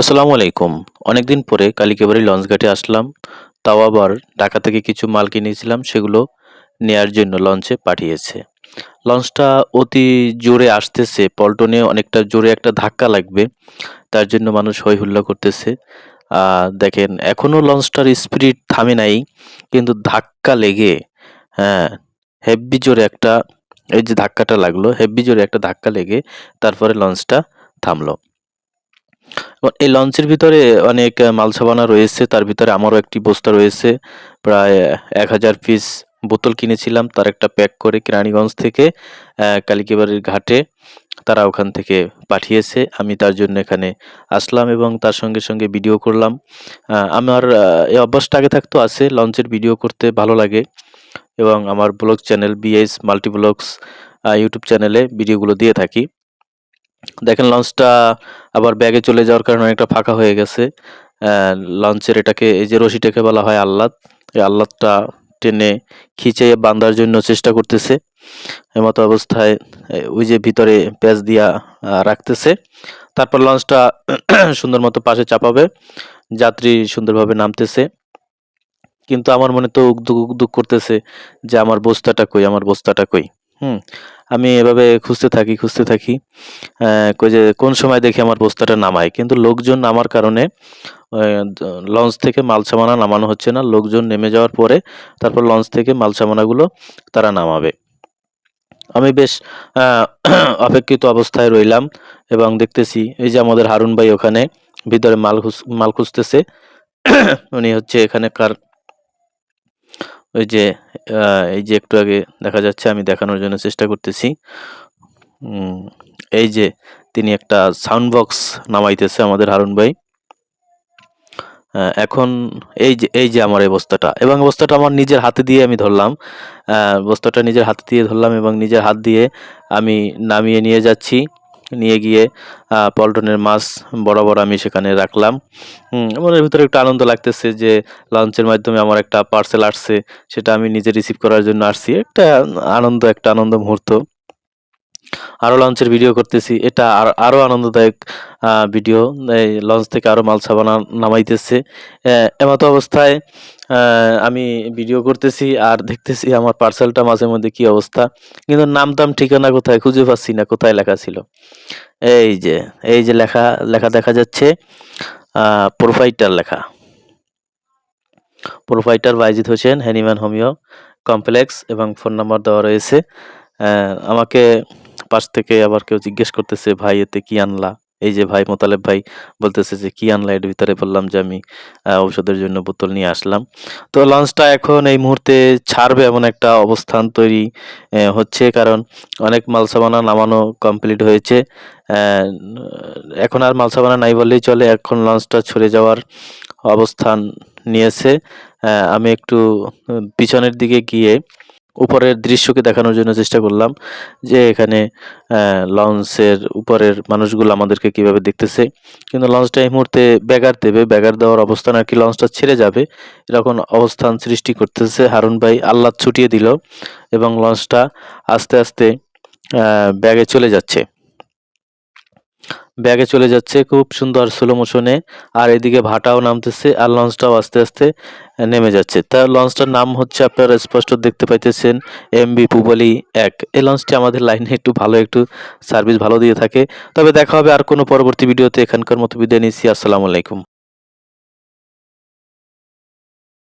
আসসালামু আলাইকুম। অনেকদিন পরে কালিকাবাড়ি লঞ্চ ঘাটে আসলাম। তাও আবার ঢাকা থেকে কিছু মাল কিনেছিলাম, সেগুলো নেয়ার জন্য লঞ্চে পাঠিয়েছে। লঞ্চটা অতি জোরে আসতেছে, পল্টনে অনেকটা জোরে একটা ধাক্কা লাগবে। তার জন্য মানুষ হৈ হুল্লা করতেছে। দেখেন এখনো লঞ্চটার স্পিড থামে নাই, কিন্তু ধাক্কা লেগে হ্যাঁ, হেব্বি জোরে একটা এই যে ধাক্কাটা লাগলো, হেব্বি জোরে একটা ধাক্কা লেগে তারপরে লঞ্চটা থামলো। এই লঞ্চের ভিতরে অনেক মাল সাবানা রয়েছে, তার ভিতরে আমারও একটি বস্তা রয়েছে। প্রায় ১,০০০ পিস বোতল কিনেছিলাম, তার একটা প্যাক করে কেরানীগঞ্জ থেকে কালিকাবাড়ির ঘাটে তারা ওখান থেকে পাঠিয়েছে। আমি তার জন্য এখানে আসলাম এবং তার সঙ্গে সঙ্গে ভিডিও করলাম। আমার এই অভ্যাসটা আগে থাকতো, আছে লঞ্চের ভিডিও করতে ভালো লাগে এবং আমার blog channel BS multi blogs YouTube চ্যানেলে ভিডিওগুলো দিয়ে থাকি। দেখেন লঞ্চটা আবার ব্যাগে চলে যাওয়ার কারণে অনেকটা ফাঁকা হয়ে গেছে। লঞ্চের এটাকে এই যে রশিটাকে বলা হয় আল্লাদ, এই আল্লাদটা টেনে খিঁচে বাঁধার জন্য চেষ্টা করতেছে। এমতো অবস্থায় ওই যে ভিতরে প্যাচ দিয়া রাখতেছে। তারপর লঞ্চটা সুন্দর মতো পাশে চাপাবে, যাত্রী সুন্দরভাবে নামতেছে। কিন্তু আমার মনে তো উকদুক উকদুক করতেছে যে আমার বস্তাটা কই, আমার বস্তাটা কই। হুম, আমি এভাবে খুঁজতে থাকি কই যে কোন সময় দেখি আমার বস্তাটা নামায়, কিন্তু লোকজন নামার কারণে লঞ্চ থেকে মাল সামানা নামানো হচ্ছে না। লোকজন নেমে যাওয়ার পরে তারপর লঞ্চ থেকে মাল সামানাগুলো তারা নামাবে। আমি বেশ আহ, অপেক্ষিত অবস্থায় রইলাম এবং দেখতেছি এই যে আমাদের হারুন ভাই ওখানে ভিতরে মাল খুঁজতেছে। উনি হচ্ছে এখানেকার ওই যে এই যে একটু আগে দেখা যাচ্ছে, আমি দেখানোর জন্য চেষ্টা করতেছি। এই যে তিনি একটা সাউন্ড বক্স নামাইতেছে আমাদের হারুন ভাই। এখন এই যে আমার এই বস্তাটা, এবং বস্তাটা আমার নিজের হাতে দিয়ে আমি ধরলাম। বস্তাটা নিজের হাতে দিয়ে ধরলাম এবং নিজের হাত দিয়ে আমি নামিয়ে নিয়ে যাচ্ছি। নিয়ে গিয়ে পল্টনের মাছ বরাবর আমি সেখানে রাখলাম। মনের ভিতরে একটু আনন্দ লাগতেছে যে লঞ্চের মাধ্যমে আমার একটা পার্সেল আসছে, সেটা আমি নিজে রিসিভ করার জন্য আসছি। একটা একটা আনন্দ মুহূর্ত। আরও লঞ্চের ভিডিও করতেছি, এটা আরও আনন্দদায়ক ভিডিও। এই লঞ্চ থেকে আরও মাল সাবানা নামাইতেছে। এমতো অবস্থায় আমি ভিডিও করতেছি আর দেখতেছি আমার পার্সেলটা মাঝে মধ্যে কি অবস্থা, কিন্তু নাম টাম ঠিকানা কোথায় খুঁজে পাচ্ছি না, কোথায় লেখা ছিল। এই যে এই যে লেখা লেখা দেখা যাচ্ছে, প্রোপাইটার লেখা, proprietor Bayezid Hossain, Hahnemann homeo complex, এবং ফোন নাম্বার দেওয়া রয়েছে। আমাকে পাশ থেকে আবার কেউ জিজ্ঞেস করতেছে, ভাই এতে কি আনলা? এই যে ভাই মোতালেব ভাই বলতেছে যে কি আনলা এর ভিতরে? বললাম যে আমি ঔষধের জন্য বোতল নিয়ে আসলাম। তো লঞ্চটা এখন এই মুহূর্তে ছাড়বে এমন একটা অবস্থান তৈরি হচ্ছে, কারণ অনেক মাল সামানা নামানো কমপ্লিট হয়েছে। আহ, এখন আর মাল সামানা নাই বললেই চলে, এখন লঞ্চটা ছড়ে যাওয়ার অবস্থান নিয়েছে। আমি একটু পিছনের দিকে গিয়ে উপরের দৃশ্যকে দেখানোর জন্য চেষ্টা করলাম যে এখানে লঞ্চের উপরের মানুষগুলো আমাদেরকে কিভাবে দেখতেছে। কিন্তু লঞ্চটা এই মুহূর্তে ব্যাগার দেবে, ব্যাগার দেওয়ার অবস্থান আর কি, লঞ্চটা ছেড়ে যাবে এরকম অবস্থান সৃষ্টি করতেছে। হারুন ভাই আল্লাদ ছুটিয়ে দিল এবং লঞ্চটা আস্তে আস্তে ব্যাগে চলে যাচ্ছে, খুব সুন্দর স্লো মোশনে। আর এদিকে ভাটাও নামতেছে আর লঞ্চটাও আস্তে আস্তে নেমে যাচ্ছে। তার লঞ্চটার নাম হচ্ছে, আপনারা স্পষ্ট দেখতে পাইতেছেন, এমবি পুবালি 1। এই লঞ্চটি আমাদের লাইনে একটু ভালো, একটু সার্ভিস ভালো দিয়ে থাকে। তবে দেখা হবে আর কোনো পরবর্তী ভিডিওতে। এখানকার মতো বিদায় নিচ্ছি। আসসালামু আলাইকুম।